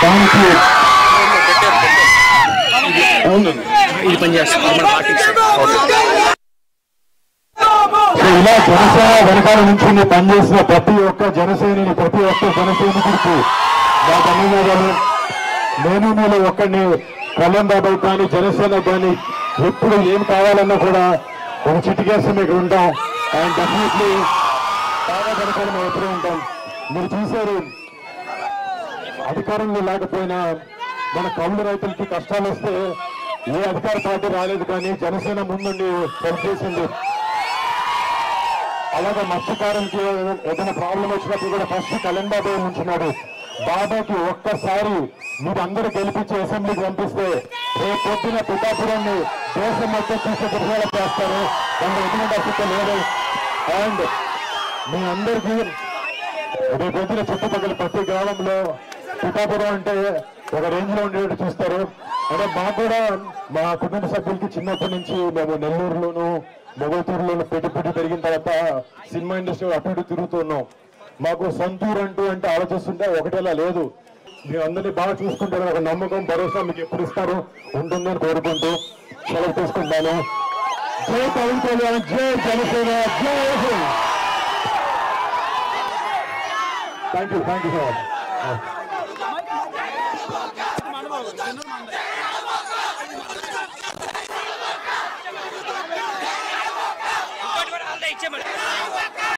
దానికి ఇది పనిచేస్తుంది ఇలా జనసేన వెనకాల నుంచి పనిచేసిన ప్రతి ఒక్క జనసేనని ప్రతి ఒక్క జనసైనికుడికి నా ధన్యవాదాలు. నేను మీలో ఒక్కడిని కళ్యాణ్ బాబాయ్ కానీ జనసేన కానీ ఎప్పుడు ఏం కావాలన్నా కూడా ఒక చిటికేస్తే మీకు ఉంటాం. అండ్ డెఫినెట్లీ బాగా వెనకాల మేము ఎప్పుడూ ఉంటాం. మీరు చూశారు, అధికారంలో లేకపోయినా మన కౌలు రైతులకి కష్టాలు వస్తే ఏ అధికార పార్టీ రాలేదు, కానీ జనసేన ముందుండి హెల్ప్ చేసింది. అలాగే మత్స్యకారులకి ఏదైనా ప్రాబ్లం వచ్చినప్పుడు కూడా ఫస్ట్ కళ్యాణ్ బాబాయ్ ఉంటున్నాడు. బాబాకి ఒక్కసారి మీరు అందరూ గెలిపించి అసెంబ్లీకి పంపిస్తే రేపు పొద్దున పిఠాపురాన్ని దేశం మొత్తం తీసుకుని చేస్తారు. దాని ఎటువంటి అసలు లేదు. అండ్ మీ అందరికీ రేపు పొద్దున చుట్టుపక్కల ప్రతి గ్రామంలో పిఠాపురం అంటే ఒక రేంజ్ లో ఉండేటట్టు చూస్తారు. అంటే మాకు కూడా మా కుటుంబ సభ్యులకి చిన్నప్పటి నుంచి మేము నెల్లూరులోను మొగల్తూరులోను పెట్టి పెరిగిన తర్వాత సినిమా ఇండస్ట్రీ అటు ఇటు తిరుగుతున్నాం. మాకు సొంతూరు అంటే ఆలోచిస్తుంటే ఒకటేలా లేదు. మీరు అందరినీ బాగా చూసుకుంటారు, ఒక నమ్మకం భరోసా మీకు ఎప్పుడు ఇస్తారు ఉంటుందని కోరుకుంటూ సెలవు తీసుకుంటాను. జై పవన్ కళ్యాణ్, జై జనసేన, జై థ్యాంక్ యూ సార్.